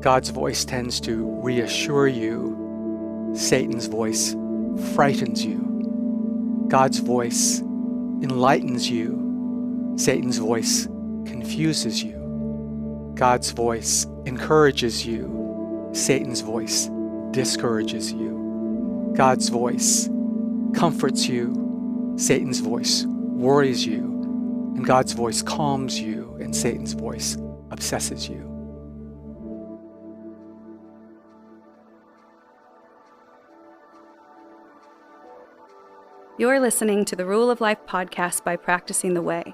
God's voice tends to reassure you. Satan's voice frightens you. God's voice enlightens you. Satan's voice confuses you. God's voice encourages you. Satan's voice discourages you. God's voice comforts you. Satan's voice worries you. And God's voice calms you, and Satan's voice obsesses you. You're listening to the Rule of Life podcast by Practicing the Way.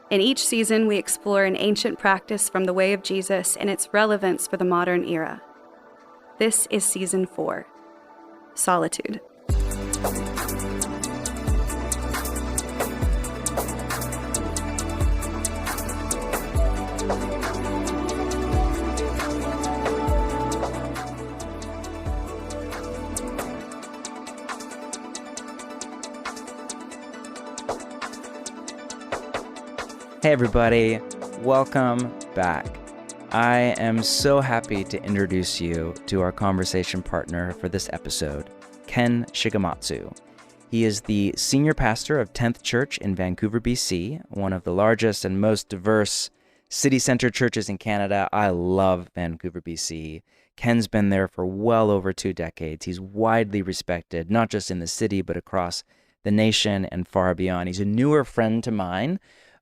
In each season, we explore an ancient practice from the way of Jesus and its relevance for the modern era. This is Season 4, Solitude. Hey everybody, welcome back. I am so happy to introduce you to our conversation partner for this episode, Ken Shigematsu. He is the senior pastor of 10th Church in Vancouver, BC, one of the largest and most diverse city center churches in Canada. I love Vancouver, BC. Ken's been there for well over 2 decades. He's widely respected, not just in the city, but across the nation and far beyond. He's a newer friend to mine.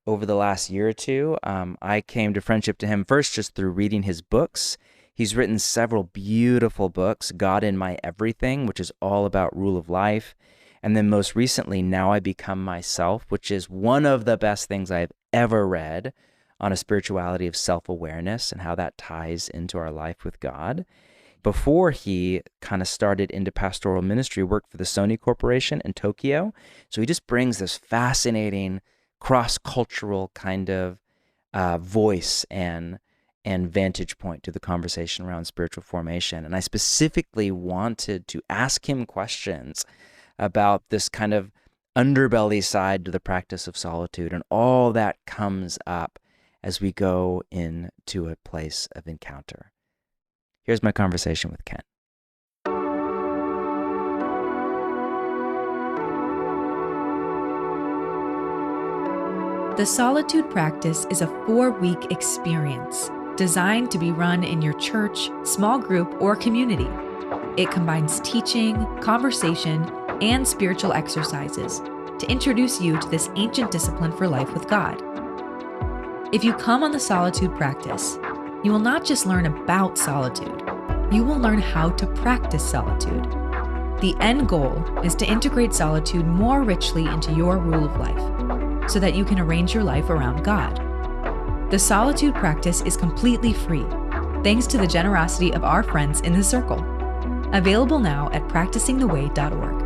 Over the last year or two, I came to friendship to him first just through reading his books. He's written several beautiful books, God in My Everything, which is all about rule of life. And then most recently, Now I Become Myself, which is one of the best things I've ever read on a spirituality of self-awareness and how that ties into our life with God. Before he kind of started into pastoral ministry, worked for the Sony Corporation in Tokyo. So he just brings this fascinating cross-cultural kind of voice and vantage point to the conversation around spiritual formation. And I specifically wanted to ask him questions about this kind of underbelly side to the practice of solitude, and all that comes up as we go into a place of encounter. Here's my conversation with Ken. The Solitude practice is a 4-week experience designed to be run in your church, small group, or community. It combines teaching, conversation, and spiritual exercises to introduce you to this ancient discipline for life with God. If you come on the Solitude practice, you will not just learn about solitude, you will learn how to practice solitude. The end goal is to integrate solitude more richly into your rule of life, so that you can arrange your life around God. The Solitude practice is completely free, thanks to the generosity of our friends in the circle. Available now at practicingtheway.org.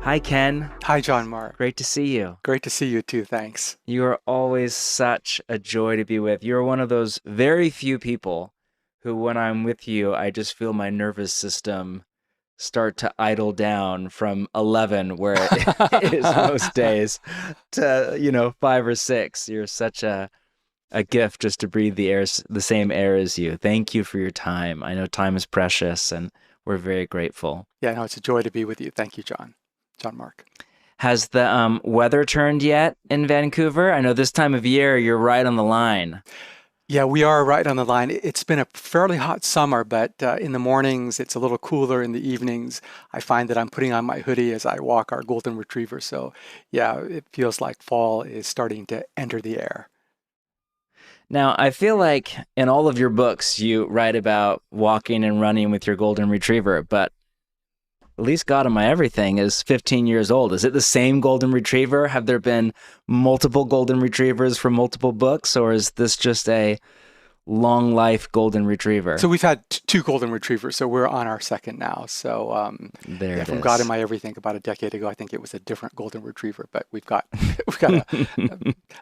Hi, Ken. Hi, John Mark. Great to see you. Great to see you too, thanks. You are always such a joy to be with. You're one of those very few people who, when I'm with you, I just feel my nervous system start to idle down from 11, where it is most days, to 5 or 6. You're such a gift just to breathe the same air as you. Thank you for your time. I know time is precious, and we're very grateful. Yeah, no, it's a joy to be with you. Thank you, John Mark. Has the weather turned yet in Vancouver? I know this time of year you're right on the line. Yeah, we are right on the line. It's been a fairly hot summer, but in the mornings it's a little cooler. In the evenings, I find that I'm putting on my hoodie as I walk our golden retriever. So yeah, it feels like fall is starting to enter the air. Now, I feel like in all of your books you write about walking and running with your golden retriever, but at least God in My Everything is 15 years old. Is it the same golden retriever? Have there been multiple golden retrievers from multiple books, or is this just a long life golden retriever? So we've had 2 golden retrievers, so we're on our second now. So from God in My Everything about a decade ago, I think it was a different golden retriever, but we've got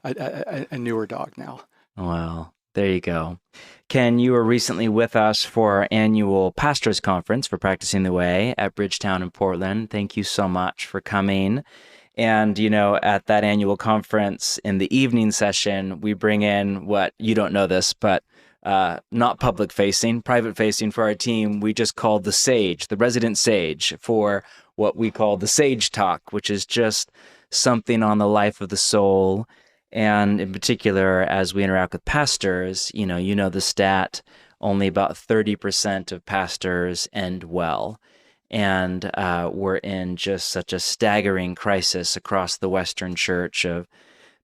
a newer dog now. Well, there you go. Ken, you were recently with us for our annual Pastors Conference for Practicing the Way at Bridgetown in Portland. Thank you so much for coming. And, at that annual conference in the evening session, we bring in what, you don't know this, but not public facing, private facing for our team. We just call the sage, the resident sage, for what we call the sage talk, which is just something on the life of the soul. And in particular, as we interact with pastors, you know the stat, only about 30% of pastors end well. And we're in just such a staggering crisis across the Western church of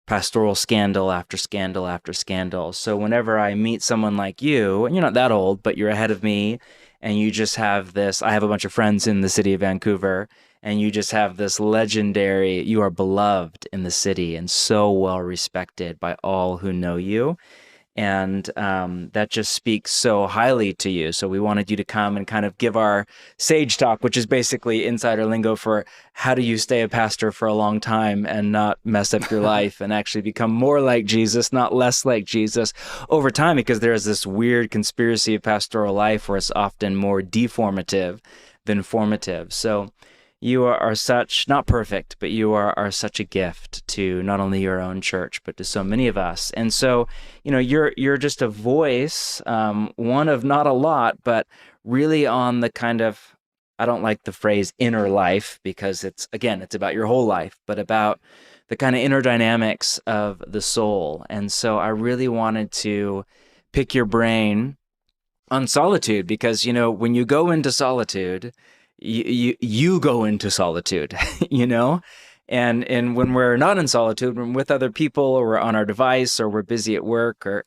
pastoral scandal after scandal after scandal. So whenever I meet someone like you, and you're not that old, but you're ahead of me, and you just have this, I have a bunch of friends in the city of Vancouver, and you just have this legendary, you are beloved in the city and so well respected by all who know you. And that just speaks so highly to you. So we wanted you to come and kind of give our sage talk, which is basically insider lingo for how do you stay a pastor for a long time and not mess up your life and actually become more like Jesus, not less like Jesus over time, because there's this weird conspiracy of pastoral life where it's often more deformative than formative. So you are such, not perfect, but you are such a gift to not only your own church, but to so many of us. And so, you're just a voice, one of not a lot, but really on the kind of, I don't like the phrase inner life, because it's about your whole life, but about the kind of inner dynamics of the soul. And so I really wanted to pick your brain on solitude, because, when you go into solitude, you go into solitude, and when we're not in solitude, when we're with other people, or we're on our device, or we're busy at work, or,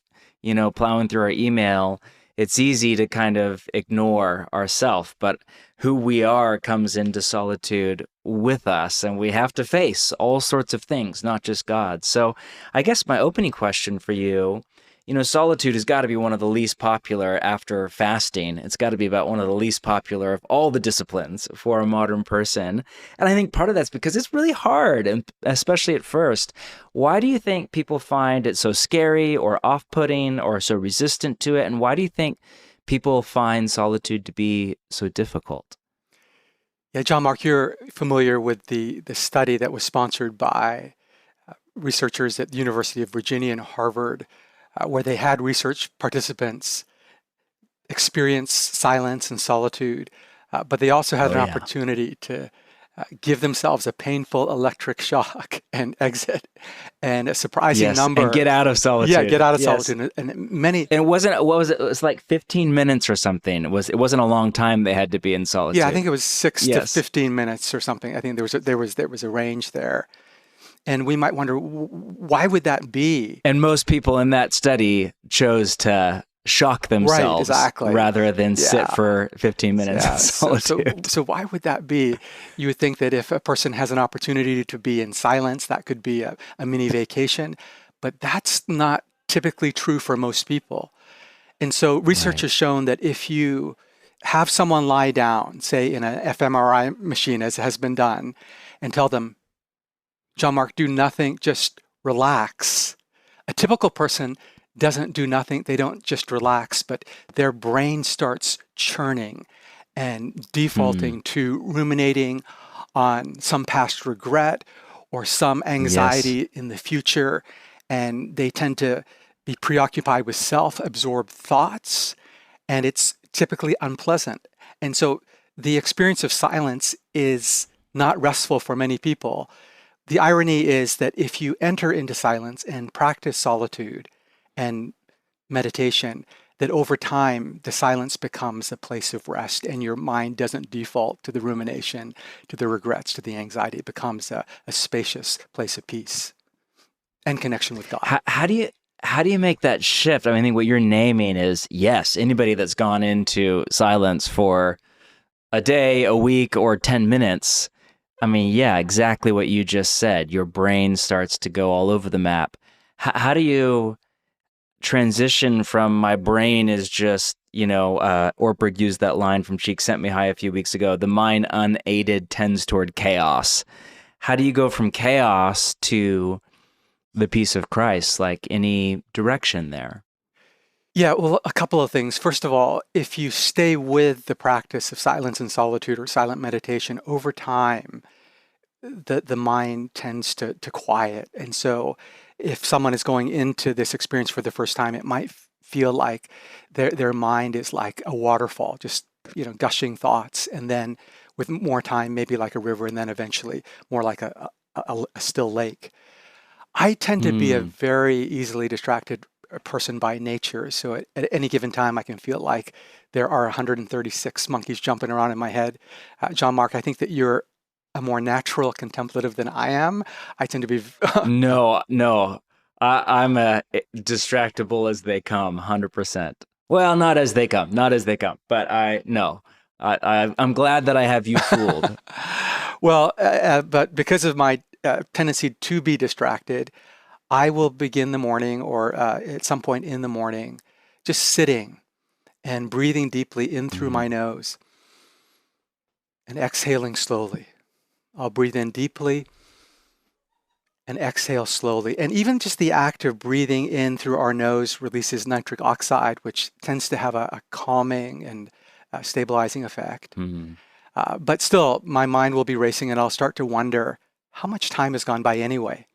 plowing through our email, it's easy to kind of ignore ourselves. But who we are comes into solitude with us, and we have to face all sorts of things, not just God. So I guess my opening question for you, solitude has got to be one of the least popular after fasting. It's got to be about one of the least popular of all the disciplines for a modern person. And I think part of that's because it's really hard, and especially at first. Why do you think people find it so scary or off-putting or so resistant to it? And why do you think people find solitude to be so difficult? Yeah, John Mark, you're familiar with the study that was sponsored by researchers at the University of Virginia and Harvard, where they had research participants experience silence and solitude, but they also had an opportunity to give themselves a painful electric shock and exit, and a surprising number. And get out of solitude. Yeah, get out of solitude. And many. And it wasn't, what was it? It was like 15 minutes or something. It wasn't a long time they had to be in solitude. Yeah, I think it was 6 to 15 minutes or something. I think there was a range there. And we might wonder, why would that be? And most people in that study chose to shock themselves rather than sit for 15 minutes in solitude. So why would that be? You would think that if a person has an opportunity to be in silence, that could be a mini vacation. But that's not typically true for most people. And so research has shown that if you have someone lie down, say in an fMRI machine, as has been done, and tell them, John Mark, do nothing, just relax. A typical person doesn't do nothing. They don't just relax, but their brain starts churning and defaulting to ruminating on some past regret or some anxiety in the future. And they tend to be preoccupied with self-absorbed thoughts, and it's typically unpleasant. And so the experience of silence is not restful for many people. The irony is that if you enter into silence and practice solitude and meditation, that over time, the silence becomes a place of rest, and your mind doesn't default to the rumination, to the regrets, to the anxiety. It becomes a spacious place of peace and connection with God. How do you make that shift? I mean, I think what you're naming is, yes, anybody that's gone into silence for a day, a week, or 10 minutes, I mean, yeah, exactly what you just said. Your brain starts to go all over the map. How do you transition from my brain is just, Ortberg used that line from Cheek Sent Me High a few weeks ago, the mind unaided tends toward chaos. How do you go from chaos to the peace of Christ? Like, any direction there? Yeah, well, a couple of things. First of all, if you stay with the practice of silence and solitude or silent meditation over time, the mind tends to quiet. And so if someone is going into this experience for the first time, it might feel like their mind is like a waterfall, just, gushing thoughts. And then with more time, maybe like a river, and then eventually more like a still lake. I tend to be a very easily distracted person by nature. So at any given time, I can feel like there are 136 monkeys jumping around in my head. John Mark, I think that you're a more natural contemplative than I am. I tend to be... No. I'm distractible as they come, 100%. Well, not as they come, but I'm glad that I have you fooled. Well, but because of my tendency to be distracted, I will begin the morning or at some point in the morning, just sitting and breathing deeply in through my nose and exhaling slowly. I'll breathe in deeply and exhale slowly. And even just the act of breathing in through our nose releases nitric oxide, which tends to have a calming and stabilizing effect. But still, my mind will be racing and I'll start to wonder how much time has gone by anyway.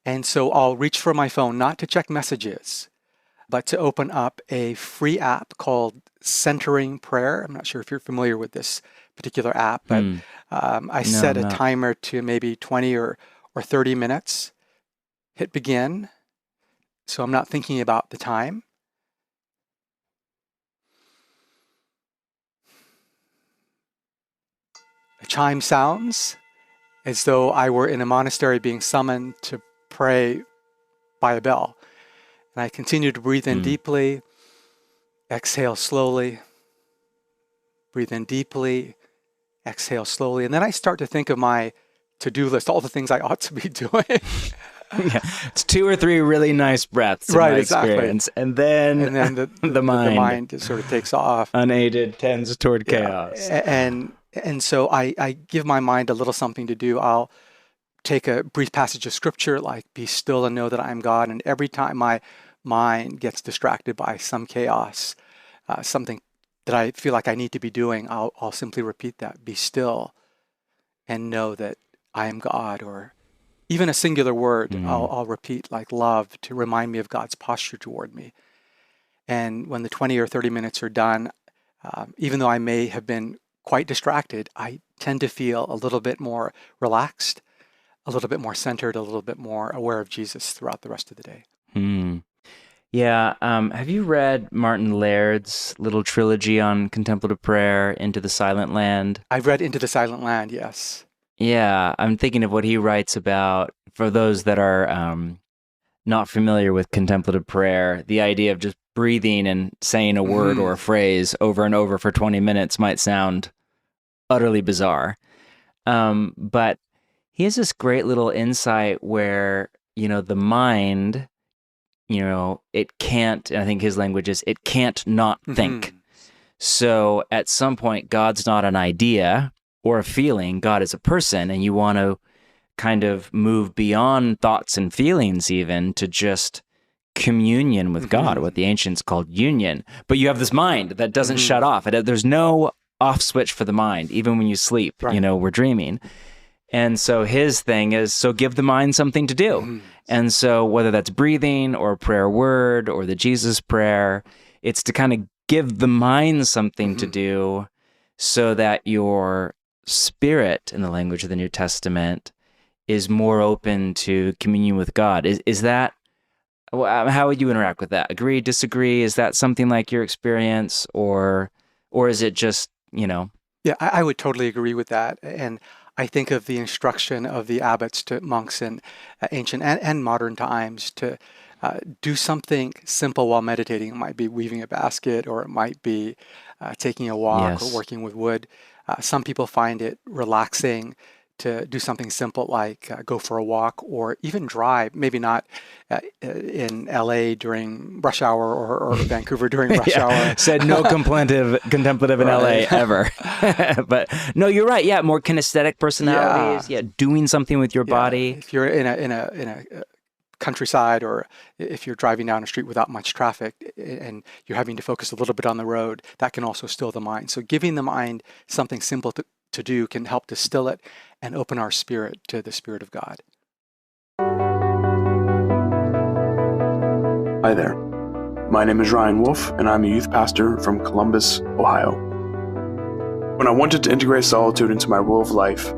And so I'll reach for my phone, not to check messages, but to open up a free app called Centering Prayer. I'm not sure if you're familiar with this particular app, but I set a timer to maybe 20 or 30 minutes, hit begin, so I'm not thinking about the time. A chime sounds as though I were in a monastery being summoned to pray by a bell. And I continue to breathe in deeply, exhale slowly, breathe in deeply, exhale slowly. And then I start to think of my to-do list, all the things I ought to be doing. Yeah, it's 2 or 3 really nice breaths, in my experience. And then the mind just sort of takes off. Unaided tends toward chaos. And so I give my mind a little something to do. I'll take a brief passage of scripture, like be still and know that I am God. And every time my mind gets distracted by some chaos, something that I feel like I need to be doing, I'll simply repeat that, be still and know that I am God. Or even a singular word, I'll repeat, like love, to remind me of God's posture toward me. And when the 20 or 30 minutes are done, even though I may have been quite distracted, I tend to feel a little bit more relaxed, a little bit more centered, a little bit more aware of Jesus throughout the rest of the day. Yeah. Have you read Martin Laird's little trilogy on contemplative prayer, Into the Silent Land? I've read Into the Silent Land, yes. Yeah, I'm thinking of what he writes about, for those that are not familiar with contemplative prayer, the idea of just breathing and saying a word or a phrase over and over for 20 minutes might sound utterly bizarre. But he has this great little insight where, the mind, it can't, I think his language is, it can't not think. So at some point, God's not an idea or a feeling, God is a person, and you want to kind of move beyond thoughts and feelings even to just communion with God, what the ancients called union. But you have this mind that doesn't shut off. There's no off switch for the mind, even when you sleep, we're dreaming. And so his thing is, so give the mind something to do. And so whether that's breathing or prayer word or the Jesus prayer, it's to kind of give the mind something to do so that your spirit, in the language of the New Testament, is more open to communion with God. Is that, how would you interact with that? Agree, disagree? Is that something like your experience, or is it just, Yeah, I would totally agree with that. And I think of the instruction of the abbots to monks in ancient and modern times to do something simple while meditating. It might be weaving a basket, or it might be taking a walk or working with wood. Some people find it relaxing to do something simple like go for a walk or even drive, maybe not in LA during rush hour or Vancouver during rush hour. Said no contemplative in LA ever. But no, you're right. Yeah, more kinesthetic personalities. Yeah, doing something with your body. If you're in a countryside, or if you're driving down a street without much traffic and you're having to focus a little bit on the road, that can also still the mind. So giving the mind something simple to do can help distill it and open our spirit to the Spirit of God. Hi there. My name is Ryan Wolf, and I'm a youth pastor from Columbus, Ohio. When I wanted to integrate solitude into my rule of life,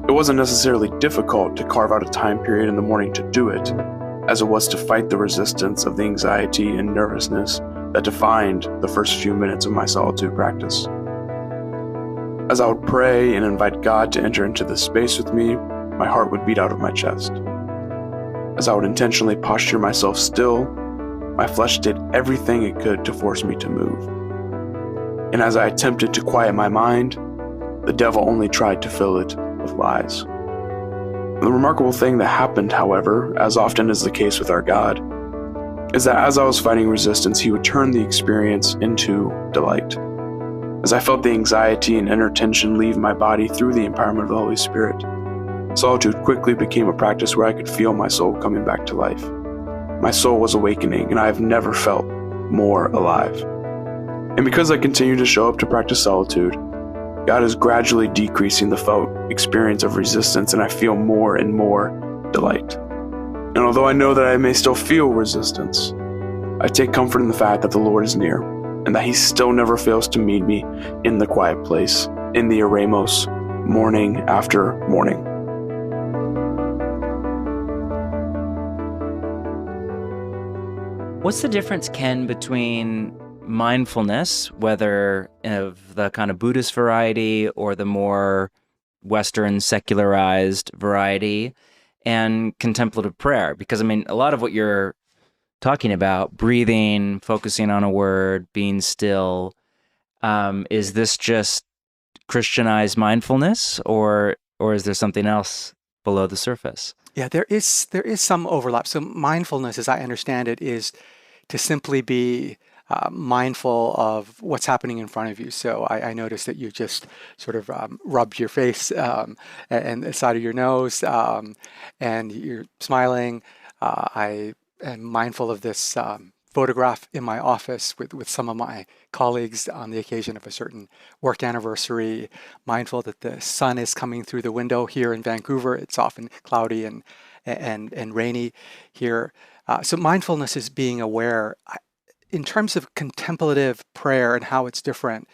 it wasn't necessarily difficult to carve out a time period in the morning to do it, as it was to fight the resistance of the anxiety and nervousness that defined the first few minutes of my solitude practice. As I would pray and invite God to enter into this space with me, my heart would beat out of my chest. As I would intentionally posture myself still, my flesh did everything it could to force me to move. And as I attempted to quiet my mind, the devil only tried to fill it with lies. The remarkable thing that happened, however, as often is the case with our God, is that as I was fighting resistance, he would turn the experience into delight. As I felt the anxiety and inner tension leave my body through the empowerment of the Holy Spirit, solitude quickly became a practice where I could feel my soul coming back to life. My soul was awakening, and I have never felt more alive. And because I continue to show up to practice solitude, God is gradually decreasing the felt experience of resistance, and I feel more and more delight. And although I know that I may still feel resistance, I take comfort in the fact that the Lord is near, and that he still never fails to meet me in the quiet place, in the eremos, morning after morning. What's the difference, Ken, between mindfulness, whether of the kind of Buddhist variety or the more Western secularized variety, and contemplative prayer? Because, I mean, a lot of what you're talking about, breathing, focusing on a word, being still, is this just Christianized mindfulness, or is there something else below the surface? Yeah, there is some overlap. So mindfulness, as I understand it, is to simply be mindful of what's happening in front of you. So I noticed that you just sort of rubbed your face and the side of your nose, and you're smiling. I am mindful of this photograph in my office with some of my colleagues on the occasion of a certain work anniversary, mindful that the sun is coming through the window here in Vancouver. It's often cloudy and rainy here. So mindfulness is being aware. In terms of contemplative prayer and how it's different,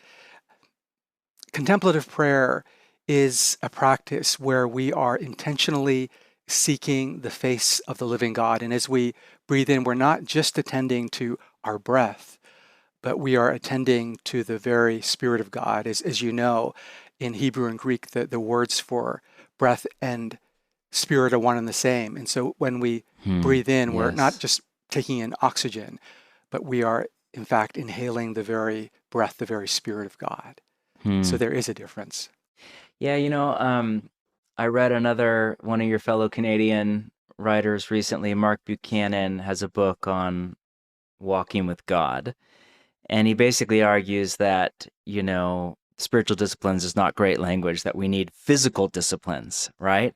contemplative prayer is a practice where we are intentionally seeking the face of the living God. And as we breathe in, we're not just attending to our breath, but we are attending to the very Spirit of God. As you know, in Hebrew and Greek, the words for breath and spirit are one and the same. And so when we breathe in, we're not just taking in oxygen, but we are, in fact, inhaling the very breath, the very Spirit of God. So there is a difference. Yeah, I read one of your fellow Canadian writers recently, Mark Buchanan, has a book on walking with God. And he basically argues that, spiritual disciplines is not great language, that we need physical disciplines, right?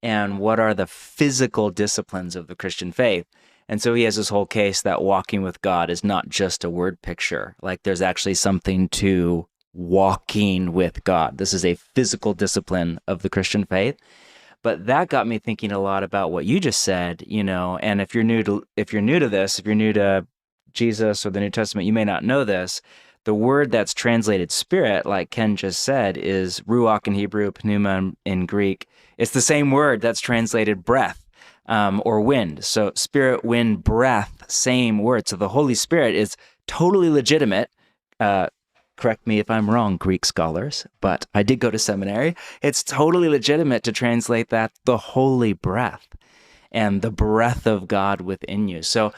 And what are the physical disciplines of the Christian faith? And so he has this whole case that walking with God is not just a word picture. Like there's actually something to walking with God. This is a physical discipline of the Christian faith. But that got me thinking a lot about what you just said, and if you're new to Jesus or the New Testament, you may not know this. The word that's translated spirit, like Ken just said, is ruach in Hebrew, pneuma in Greek. It's the same word that's translated breath. Or wind. So spirit, wind, breath, same word. So the Holy Spirit is totally legitimate. Correct me if I'm wrong, Greek scholars, but I did go to seminary. It's totally legitimate to translate that the holy breath and the breath of God within you. So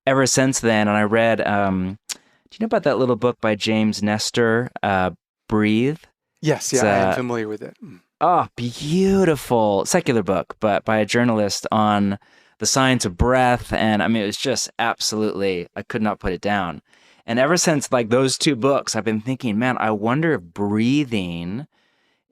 ever since then, and I read, do you know about that little book by James Nestor, Breathe? Yes, I am familiar with it. Oh, beautiful secular book, but by a journalist on the science of breath. And I mean, it was just absolutely, I could not put it down. And ever since like those two books, I've been thinking, man, I wonder if breathing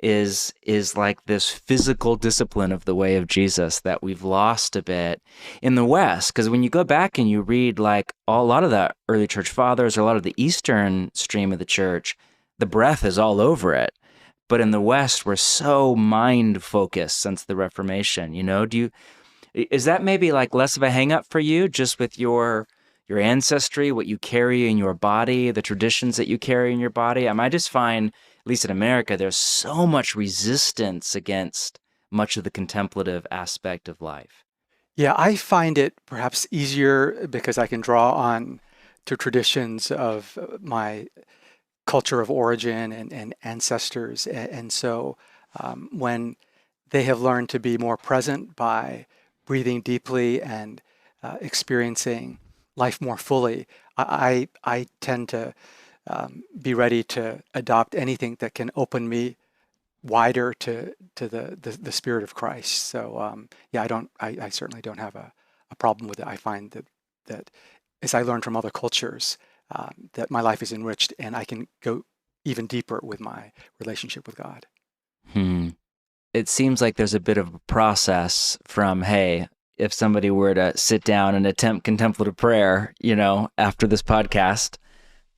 is like this physical discipline of the way of Jesus that we've lost a bit in the West. Because when you go back and you read like a lot of the early church fathers or a lot of the Eastern stream of the church, the breath is all over it. But in the West, we're so mind focused since the Reformation. Is that maybe like less of a hang up for you, just with your ancestry, what you carry in your body, the traditions that you carry in your body? I just find, at least in America, there's so much resistance against much of the contemplative aspect of life. Yeah, I find it perhaps easier because I can draw on to traditions of my culture of origin and ancestors. And so when they have learned to be more present by breathing deeply and experiencing life more fully, I tend to be ready to adopt anything that can open me wider to the spirit of Christ. So yeah, I certainly don't have a problem with it. I find that as I learn from other cultures, that my life is enriched and I can go even deeper with my relationship with God. It seems like there's a bit of a process from, hey, if somebody were to sit down and attempt contemplative prayer, after this podcast,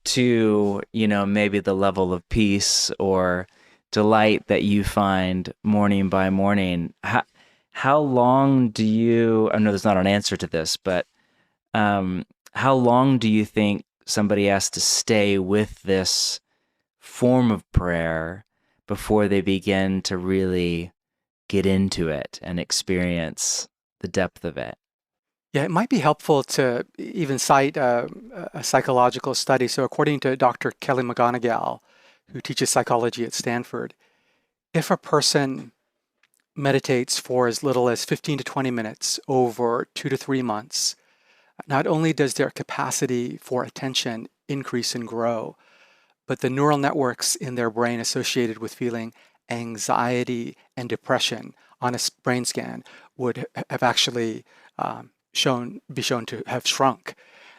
to, maybe the level of peace or delight that you find morning by morning. How long do you, I know there's not an answer to this, but how long do you think somebody has to stay with this form of prayer before they begin to really get into it and experience the depth of it? Yeah, it might be helpful to even cite a psychological study. So according to Dr. Kelly McGonigal, who teaches psychology at Stanford, if a person meditates for as little as 15 to 20 minutes over 2 to 3 months, not only does their capacity for attention increase and grow, but the neural networks in their brain associated with feeling anxiety and depression on a brain scan would have actually be shown to have shrunk.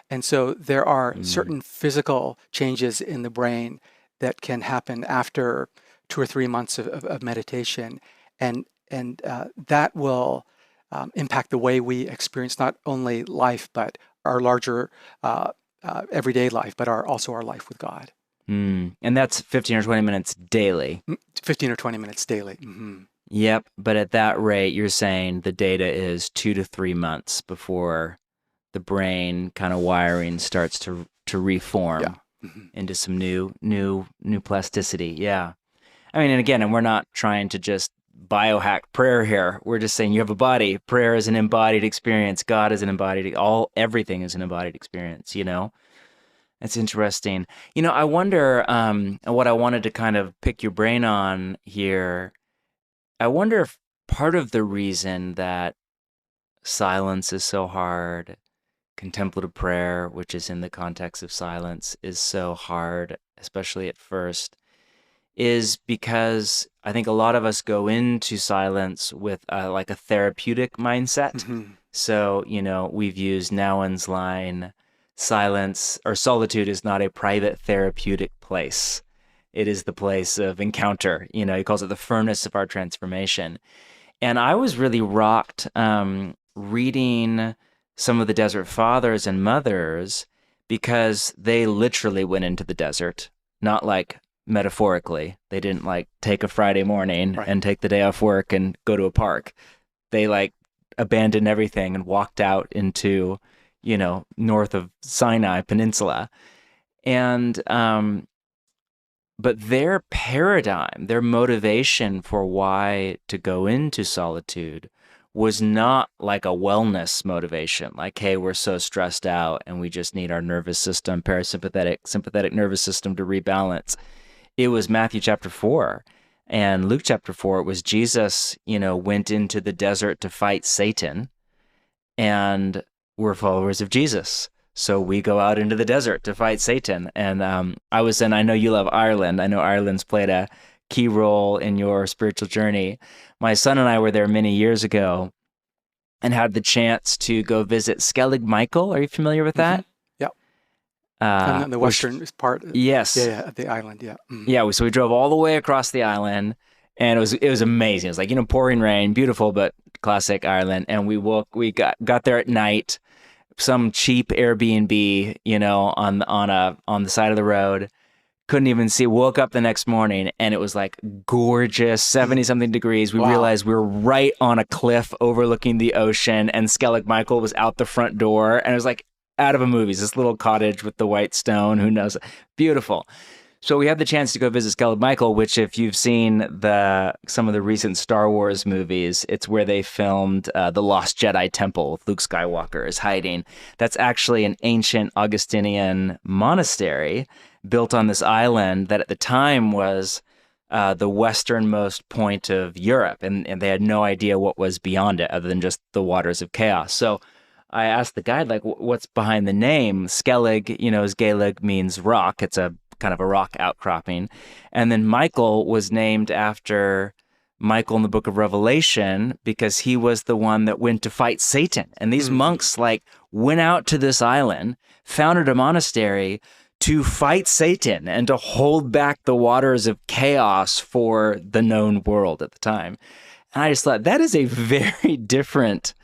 And so there are certain physical changes in the brain that can happen after 2 or 3 months of meditation, and that will impact the way we experience not only life but our larger everyday life, but also our life with God. And that's 15 or 20 minutes daily. 15 or 20 minutes daily. Mm-hmm. Yep. But at that rate, you're saying the data is 2 to 3 months before the brain kind of wiring starts to reform into some new plasticity. Yeah. And again, and we're not trying to just biohack prayer here. We're just saying you have a body. Prayer is an embodied experience. God is an embodied, everything is an embodied experience, That's interesting. I wonder, what I wanted to kind of pick your brain on here, I wonder if part of the reason that silence is so hard, contemplative prayer, which is in the context of silence, is so hard, especially at first, is because I think a lot of us go into silence with like a therapeutic mindset. Mm-hmm. So, we've used Nouwen's line, silence or solitude is not a private therapeutic place. It is the place of encounter. He calls it the furnace of our transformation. And I was really rocked reading some of the Desert Fathers and Mothers, because they literally went into the desert, not like metaphorically. They didn't like take a Friday morning and take the day off work and go to a park. They like abandoned everything and walked out into, north of Sinai Peninsula. And, but their paradigm, their motivation for why to go into solitude was not like a wellness motivation, like, hey, we're so stressed out and we just need our nervous system, sympathetic nervous system to rebalance. It was Matthew chapter 4 and Luke chapter 4. It was Jesus, went into the desert to fight Satan, and we're followers of Jesus. So we go out into the desert to fight Satan. And I know you love Ireland. I know Ireland's played a key role in your spiritual journey. My son and I were there many years ago and had the chance to go visit Skellig Michael. Are you familiar with that? Yeah. On the western part. Yes. Yeah, of the island. Yeah. Mm-hmm. Yeah. So we drove all the way across the island, and it was amazing. It was like, pouring rain, beautiful, but classic Ireland. And we got there at night, some cheap Airbnb, on the side of the road. couldn't even see. Woke up the next morning and it was like gorgeous, 70-something degrees. We realized we were right on a cliff overlooking the ocean, and Skellig Michael was out the front door, and it was like out of a movie. This little cottage with the white stone, who knows? Beautiful. So we had the chance to go visit Skellig Michael, which if you've seen some of the recent Star Wars movies, it's where they filmed the Lost Jedi Temple with Luke Skywalker is hiding. That's actually an ancient Augustinian monastery built on this island that at the time was the westernmost point of Europe, and they had no idea what was beyond it other than just the waters of chaos. So I asked the guide, like, what's behind the name? Skellig, as Gaelic means rock. It's a kind of a rock outcropping. And then Michael was named after Michael in the book of Revelation because he was the one that went to fight Satan. And these monks went out to this island, founded a monastery to fight Satan and to hold back the waters of chaos for the known world at the time. And I just thought that is a very different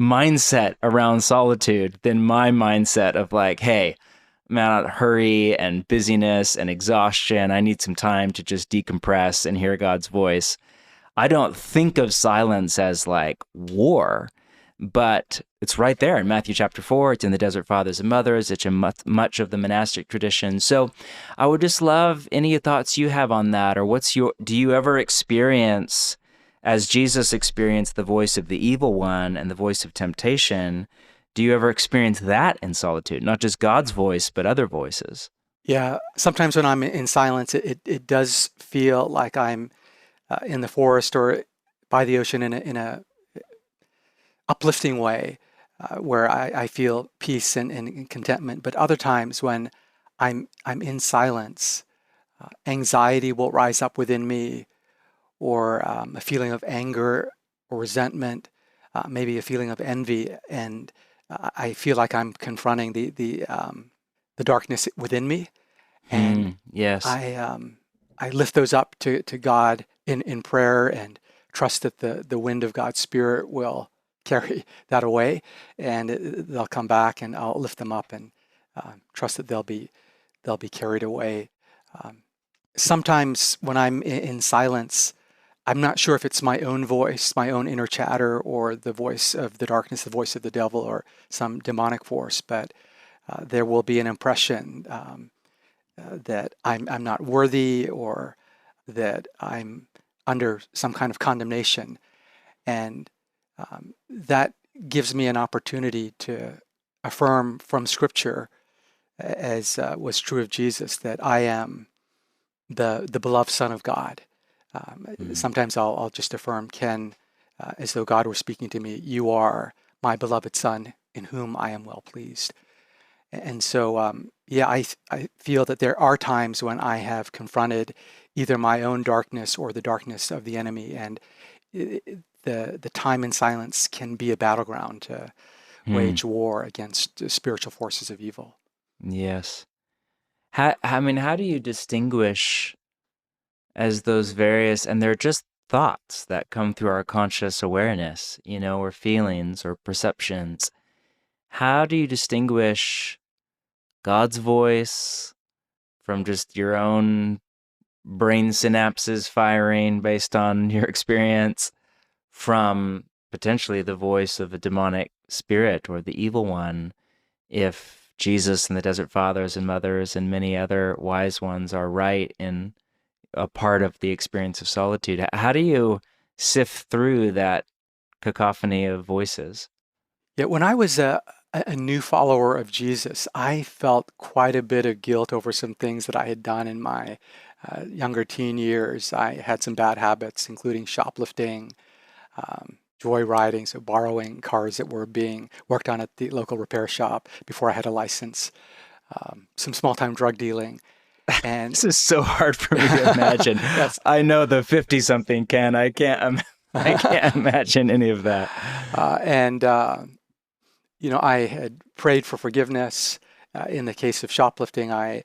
mindset around solitude than my mindset of like, hey, I'm out of hurry and busyness and exhaustion. I need some time to just decompress and hear God's voice. I don't think of silence as like war, but it's right there in Matthew chapter 4. It's in the Desert Fathers and Mothers. It's in much of the monastic tradition. So I would just love any thoughts you have on that, or do you ever experience, as Jesus experienced the voice of the evil one and the voice of temptation, do you ever experience that in solitude? Not just God's voice, but other voices? Yeah, sometimes when I'm in silence, it does feel like I'm in the forest or by the ocean in a uplifting way, where I feel peace and contentment. But other times when I'm in silence, anxiety will rise up within me, or a feeling of anger or resentment, maybe a feeling of envy, and I feel like I'm confronting the darkness within me, and yes, I lift those up to God in prayer and trust that the wind of God's Spirit will carry that away, and they'll come back, and I'll lift them up and trust that they'll be carried away. Sometimes when I'm in silence, I'm not sure if it's my own voice, my own inner chatter, or the voice of the darkness, the voice of the devil, or some demonic force, but there will be an impression that I'm not worthy, or that I'm under some kind of condemnation. And that gives me an opportunity to affirm from Scripture, as was true of Jesus, that I am the beloved Son of God. Sometimes I'll just affirm, Ken, as though God were speaking to me, you are my beloved Son in whom I am well pleased. And so, I feel that there are times when I have confronted either my own darkness or the darkness of the enemy, and the time in silence can be a battleground to wage war against spiritual forces of evil. Yes. How do you distinguish as those various, and they're just thoughts that come through our conscious awareness, or feelings or perceptions. How do you distinguish God's voice from just your own brain synapses firing based on your experience from potentially the voice of a demonic spirit or the evil one, if Jesus and the Desert Fathers and Mothers and many other wise ones are right in a part of the experience of solitude? How do you sift through that cacophony of voices? Yeah, when I was a new follower of Jesus, I felt quite a bit of guilt over some things that I had done in my younger teen years. I had some bad habits, including shoplifting, joyriding, so borrowing cars that were being worked on at the local repair shop before I had a license, some small-time drug dealing. And this is so hard for me to imagine. Yes. I know the 50-something, Ken. I can't imagine any of that. I had prayed for forgiveness. In the case of shoplifting, I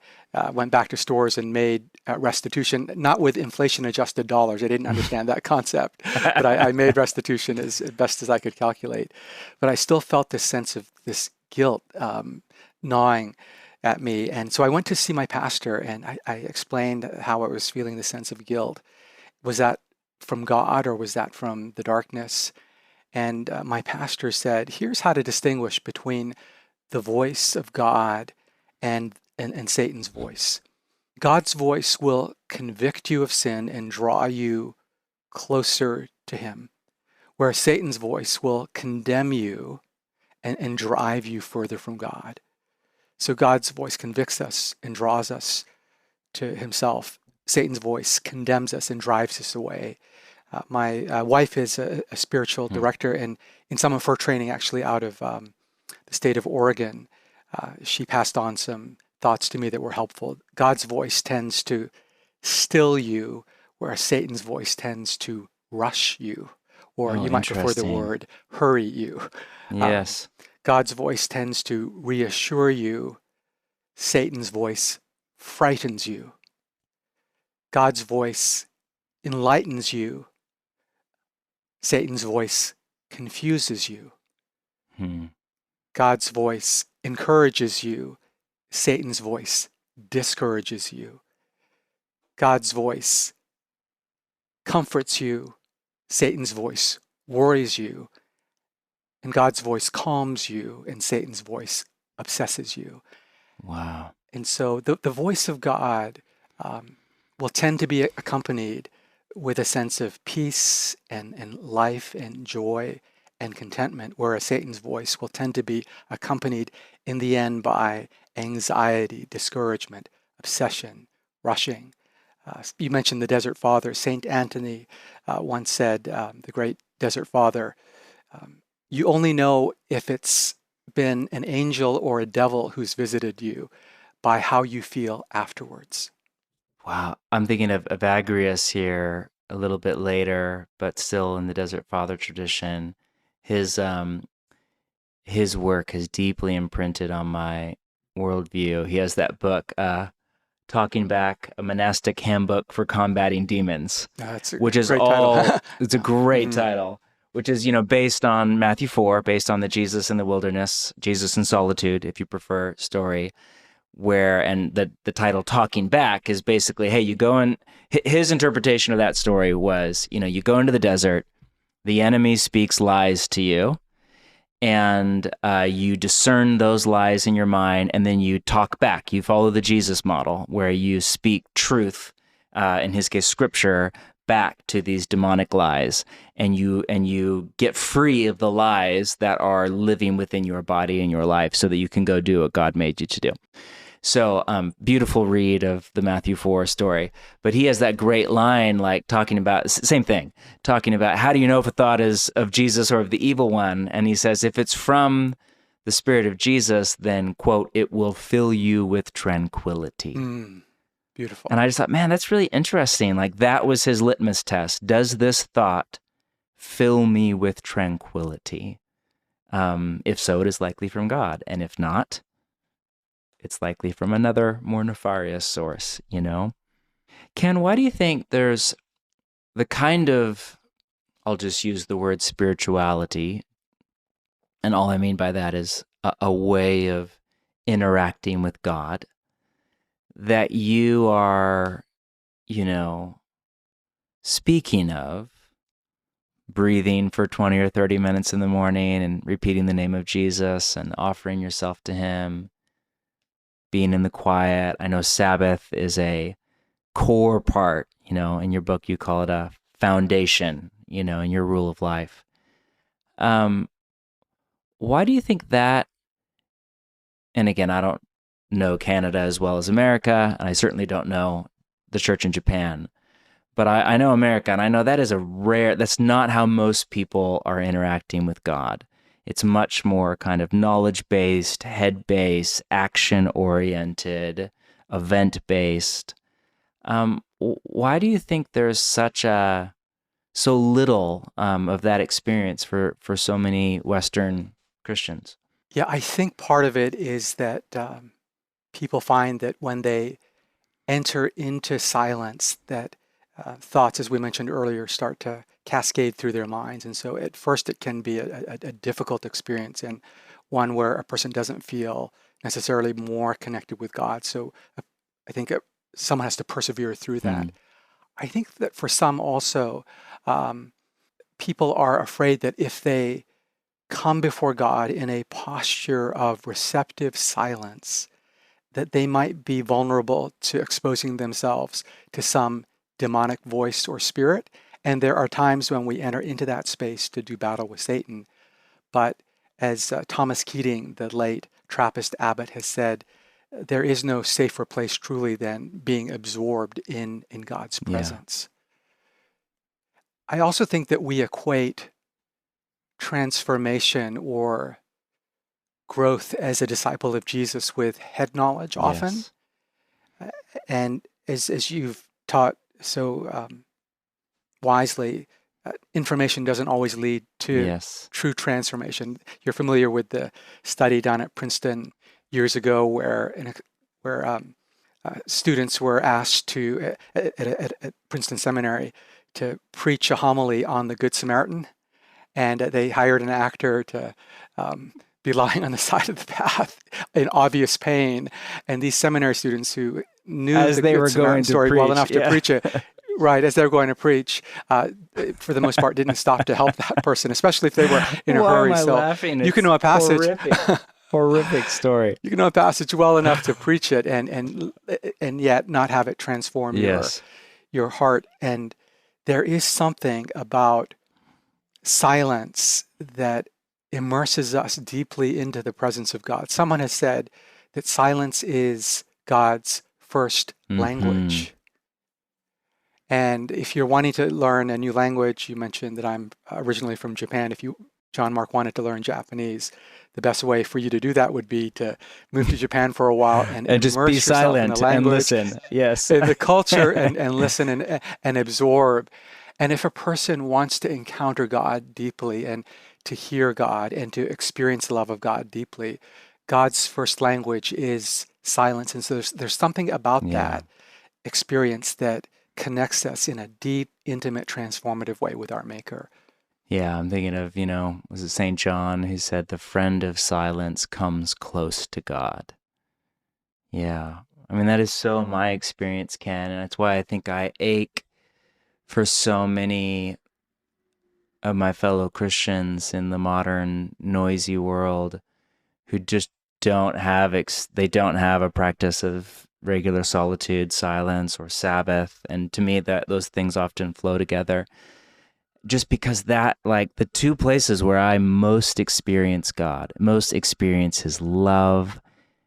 went back to stores and made restitution, not with inflation-adjusted dollars. I didn't understand that concept, but I made restitution as best as I could calculate. But I still felt this sense of this guilt gnawing at me. And so I went to see my pastor, and I explained how I was feeling the sense of guilt. Was that from God, or was that from the darkness? And my pastor said, here's how to distinguish between the voice of God and Satan's voice. God's voice will convict you of sin and draw you closer to him, whereas Satan's voice will condemn you and drive you further from God. So God's voice convicts us and draws us to himself. Satan's voice condemns us and drives us away. My wife is a spiritual director, and in some of her training, actually out of the state of Oregon, she passed on some thoughts to me that were helpful. God's voice tends to still you, whereas Satan's voice tends to rush you, or you might prefer the word hurry you. Yes. God's voice tends to reassure you. Satan's voice frightens you. God's voice enlightens you. Satan's voice confuses you. God's voice encourages you. Satan's voice discourages you. God's voice comforts you. Satan's voice worries you. And God's voice calms you, and Satan's voice obsesses you. Wow. And so the voice of God will tend to be accompanied with a sense of peace and life and joy and contentment, whereas Satan's voice will tend to be accompanied in the end by anxiety, discouragement, obsession, rushing. You mentioned the Desert Father. Saint Anthony once said, the great Desert Father, you only know if it's been an angel or a devil who's visited you by how you feel afterwards. Wow. I'm thinking of Evagrius here a little bit later, but still in the Desert Father tradition. His work has deeply imprinted on my worldview. He has that book, Talking Back, a monastic handbook for combating demons, which is it's a great title, which is, based on Matthew 4, based on the Jesus in the wilderness, Jesus in Solitude, if you prefer, story, and the title Talking Back is basically, hey, you go in, his interpretation of that story was, you go into the desert, the enemy speaks lies to you, and you discern those lies in your mind, and then you talk back. You follow the Jesus model, where you speak truth, in his case, scripture, back to these demonic lies, and you get free of the lies that are living within your body and your life, so that you can go do what God made you to do. So beautiful read of the Matthew 4 story. But he has that great line, like talking about, same thing, talking about how do you know if a thought is of Jesus or of the evil one? And he says, if it's from the Spirit of Jesus, then, quote, it will fill you with tranquility. Beautiful. And I just thought, man, that's really interesting. Like, that was his litmus test. Does this thought fill me with tranquility? If so, it is likely from God. And if not, it's likely from another more nefarious source, Ken, why do you think there's the kind of, I'll just use the word spirituality, and all I mean by that is a way of interacting with God, that you are, speaking of, breathing for 20 or 30 minutes in the morning and repeating the name of Jesus and offering yourself to him, being in the quiet. I know Sabbath is a core part, in your book you call it a foundation, in your rule of life. Why do you think that, and again, I don't know Canada as well as America, and I certainly don't know the church in Japan, but I know America, and I know that is that's not how most people are interacting with God. It's much more kind of knowledge-based, head-based, action-oriented, event-based. Why do you think there's so little of that experience for so many Western Christians? Yeah, I think part of it is that people find that when they enter into silence, that thoughts, as we mentioned earlier, start to cascade through their minds. And so at first it can be a difficult experience. And one where a person doesn't feel necessarily more connected with God. So I think someone has to persevere through that. I think that for some also, people are afraid that if they come before God in a posture of receptive silence, that they might be vulnerable to exposing themselves to some demonic voice or spirit. And there are times when we enter into that space to do battle with Satan. But as Thomas Keating, the late Trappist abbot, has said, there is no safer place truly than being absorbed in God's presence. I also think that we equate transformation or growth as a disciple of Jesus with head knowledge often. And as you've taught so wisely, information doesn't always lead to true transformation. You're familiar with the study done at Princeton years ago where students were asked to, at Princeton Seminary, to preach a homily on the Good Samaritan. And they hired an actor to be lying on the side of the path in obvious pain. And these seminary students who knew the Good Samaritan story well enough to preach it, right, as they were going to preach, for the most part, didn't stop to help that person, especially if they were in a hurry. So laughing? You can know a passage. Horrific story. You can know a passage well enough to preach it, and yet not have it transform your heart. And there is something about silence that immerses us deeply into the presence of God. Someone has said that silence is God's first language. And if you're wanting to learn a new language, you mentioned that I'm originally from Japan. If John Mark, wanted to learn Japanese, the best way for you to do that would be to move to Japan for a while and just be silent in the language, and listen. In the culture, and listen and absorb. And if a person wants to encounter God deeply and to hear God and to experience the love of God deeply, God's first language is silence. And so there's something about that experience that connects us in a deep, intimate, transformative way with our Maker. Yeah, I'm thinking of, was it St. John who said, the friend of silence comes close to God. Yeah, I mean, that is so my experience, Ken, and that's why I think I ache for so many of my fellow Christians in the modern noisy world who just don't have a practice of regular solitude, silence, or Sabbath. And to me, that those things often flow together. Just because that, like, the two places where I most experience God, most experience His love,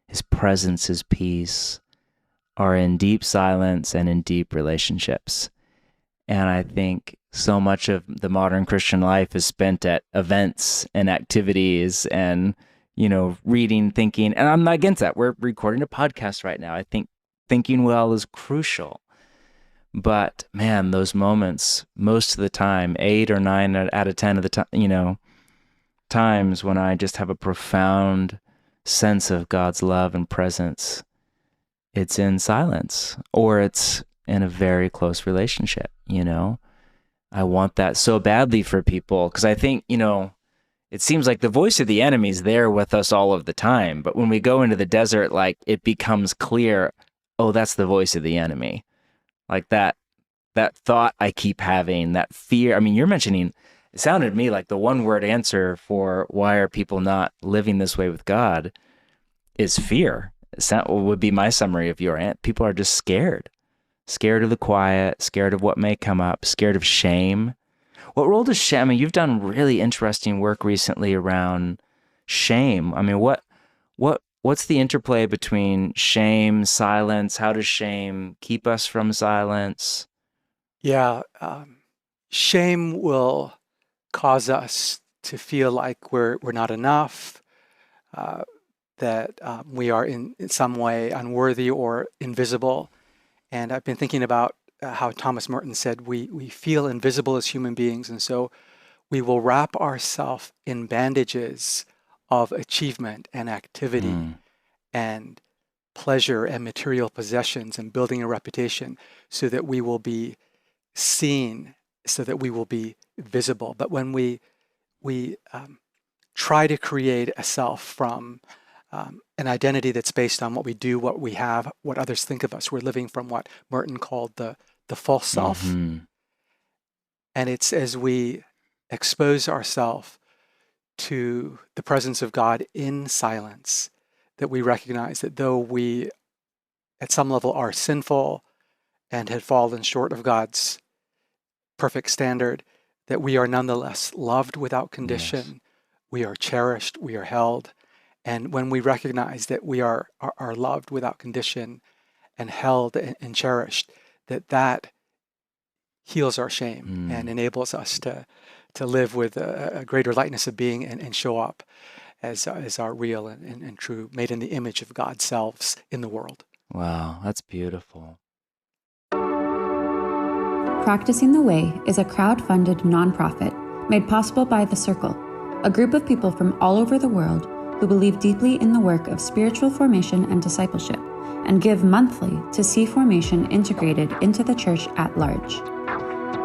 His presence, His peace, are in deep silence and in deep relationships. And I think so much of the modern Christian life is spent at events and activities and, reading, thinking. And I'm not against that. We're recording a podcast right now. I think thinking well is crucial. But man, those moments, most of the time, 8 or 9 out of 10 of the time, times when I just have a profound sense of God's love and presence, it's in silence or it's in a very close relationship. I want that so badly for people because I think, it seems like the voice of the enemy is there with us all of the time. But when we go into the desert, like, it becomes clear, oh, that's the voice of the enemy. Like that thought I keep having, that fear. I mean, you're mentioning, it sounded to me like the one word answer for why are people not living this way with God is fear. That would be my summary of your answer. People are just scared of the quiet, scared of what may come up, scared of shame. What role does shame? I mean, you've done really interesting work recently around shame. I mean, what's the interplay between shame, silence? How does shame keep us from silence? Yeah, shame will cause us to feel like we're not enough, that we are in some way unworthy or invisible. And I've been thinking about how Thomas Merton said we feel invisible as human beings, and so we will wrap ourselves in bandages of achievement and activity and pleasure and material possessions and building a reputation so that we will be seen, so that we will be visible. But when we try to create a self from an identity that's based on what we do, what we have, what others think of us. We're living from what Merton called the false self. Mm-hmm. And it's as we expose ourselves to the presence of God in silence that we recognize that though we, at some level, are sinful and had fallen short of God's perfect standard, that we are nonetheless loved without condition. Yes. We are cherished, we are held. And when we recognize that we are loved without condition and held and cherished, that heals our shame and enables us to live with a greater lightness of being and show up as our real and true, made in the image of God's selves in the world. Wow, that's beautiful. Practicing the Way is a crowd-funded nonprofit made possible by The Circle, a group of people from all over the world who believe deeply in the work of spiritual formation and discipleship, and give monthly to see formation integrated into the church at large.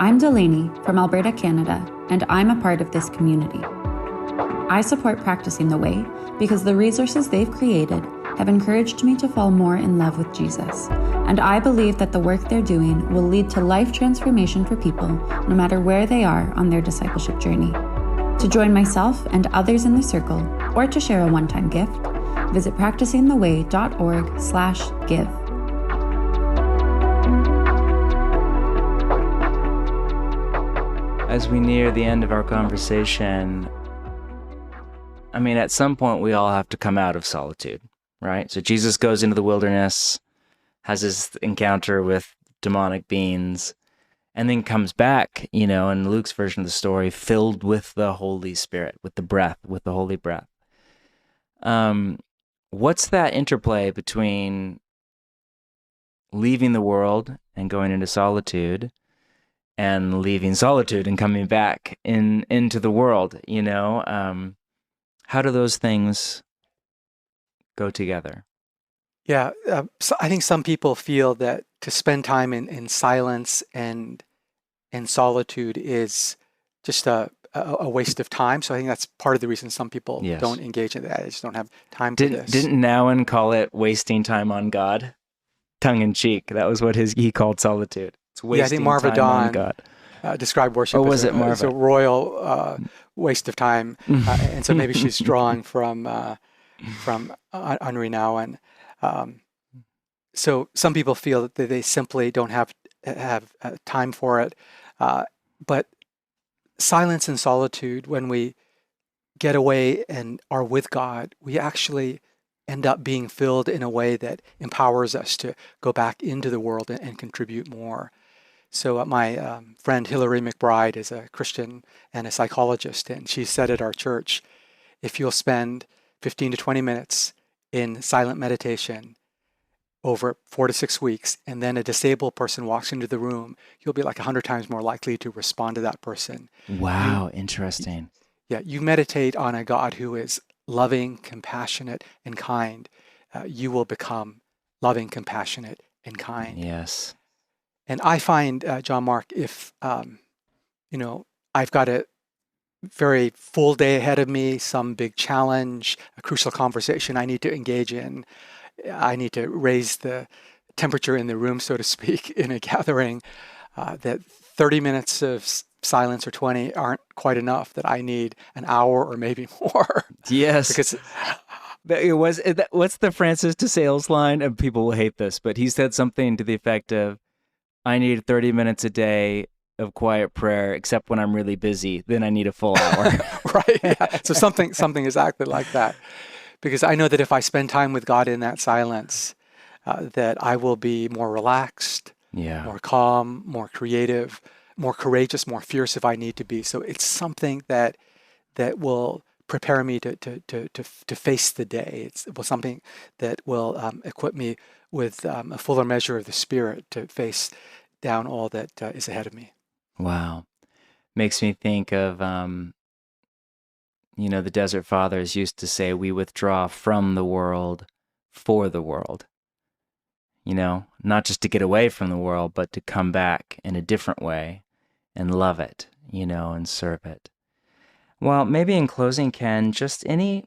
I'm Delaney from Alberta, Canada, and I'm a part of this community. I support Practicing the Way because the resources they've created have encouraged me to fall more in love with Jesus, and I believe that the work they're doing will lead to life transformation for people no matter where they are on their discipleship journey. To join myself and others in The Circle, or to share a one-time gift, visit practicingtheway.org/give. As we near the end of our conversation, I mean, at some point we all have to come out of solitude, right? So Jesus goes into the wilderness, has his encounter with demonic beings, and then comes back, in Luke's version of the story, filled with the Holy Spirit, with the Holy breath. What's that interplay between leaving the world and going into solitude and leaving solitude and coming back into the world, how do those things go together? Yeah, so I think some people feel that to spend time in silence and in solitude is just a waste of time. So I think that's part of the reason some people don't engage in that. They just don't have time for this. Didn't Nouwen call it wasting time on God? Tongue in cheek. That was what he called solitude. It's wasting I think Marva time on Dawn God. described worship as a royal waste of time. And so maybe she's drawing from Henri Nouwen. So some people feel that they simply don't have time for it. But silence and solitude, when we get away and are with God, we actually end up being filled in a way that empowers us to go back into the world and contribute more. So my friend Hilary McBride is a Christian and a psychologist, and she said at our church, if you'll spend 15 to 20 minutes in silent meditation over 4 to 6 weeks, and then a disabled person walks into the room, you'll be like 100 times more likely to respond to that person. Wow, interesting. Yeah, you meditate on a God who is loving, compassionate, and kind. You will become loving, compassionate, and kind. Yes. And I find, John Mark, if, I've got a very full day ahead of me, some big challenge, a crucial conversation I need to engage in, I need to raise the temperature in the room, so to speak, in a gathering, that 30 minutes of silence or 20 aren't quite enough, that I need an hour or maybe more. Yes. Because what's the Francis de Sales line? And people will hate this, but he said something to the effect of, I need 30 minutes a day of quiet prayer, except when I'm really busy, then I need a full hour. Right. Yeah. So something exactly like that. Because I know that if I spend time with God in that silence, that I will be more relaxed, more calm, more creative, more courageous, more fierce if I need to be. So it's something that will prepare me to face the day. It's something that will equip me with a fuller measure of the Spirit to face down all that is ahead of me. Wow. Makes me think of, the Desert Fathers used to say, we withdraw from the world for the world. Not just to get away from the world, but to come back in a different way and love it, and serve it. Well, maybe in closing, Ken, just any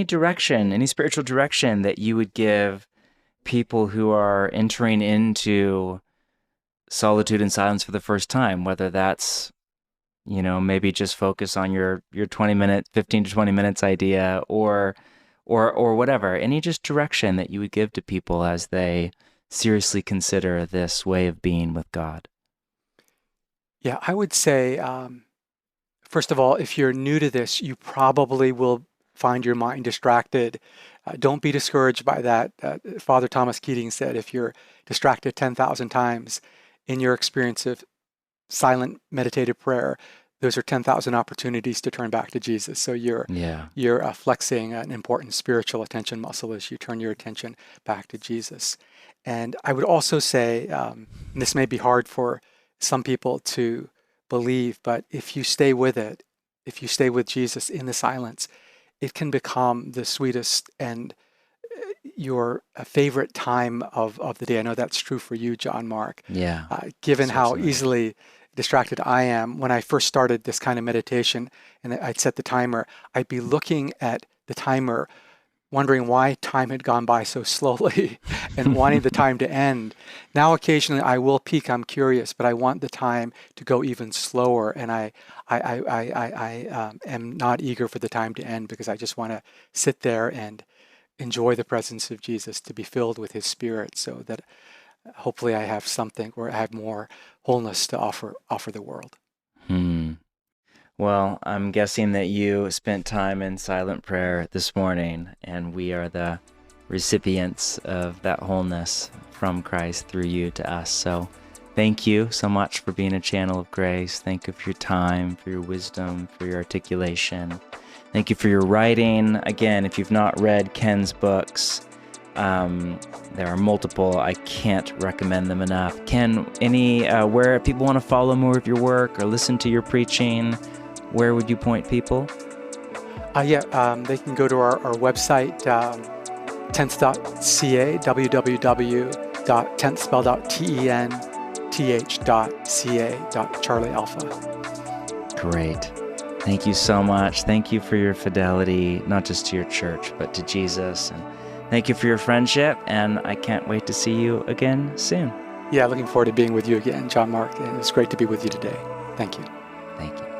direction, any spiritual direction that you would give people who are entering into solitude and silence for the first time, whether that's, maybe just focus on your 15 to 20 minutes idea or whatever, any just direction that you would give to people as they seriously consider this way of being with God. Yeah, I would say, first of all, if you're new to this, you probably will find your mind distracted. Don't be discouraged by that. Father Thomas Keating said, if you're distracted 10,000 times in your experience of silent meditative prayer, those are 10,000 opportunities to turn back to Jesus. So you're flexing an important spiritual attention muscle as you turn your attention back to Jesus. And I would also say, and this may be hard for some people to believe, but if you stay with it, if you stay with Jesus in the silence, it can become the sweetest and your favorite time of the day. I know that's true for you, John Mark. Yeah. Given how Certainly. easily distracted I am, when I first started this kind of meditation and I'd set the timer, I'd be looking at the timer, wondering why time had gone by so slowly and wanting the time to end. Now, occasionally I will peek, I'm curious, but I want the time to go even slower. And I am not eager for the time to end because I just want to sit there and enjoy the presence of Jesus, to be filled with his Spirit, so that hopefully I have something, or I have more wholeness to offer the world. Well, I'm guessing that you spent time in silent prayer this morning, and we are the recipients of that wholeness from Christ through you to us. So thank you so much for being a channel of grace. Thank you for your time, for your wisdom, for your articulation. Thank you for your writing. Again, if you've not read Ken's books, there are multiple. I can't recommend them enough. Ken, where people want to follow more of your work or listen to your preaching, where would you point people? They can go to our website, tenth.ca, www.tenth, spelled out tenth.ca, Charlie Alpha. Great. Thank you so much. Thank you for your fidelity, not just to your church, but to Jesus. And thank you for your friendship, and I can't wait to see you again soon. Yeah, looking forward to being with you again, John Mark. It was great to be with you today. Thank you. Thank you.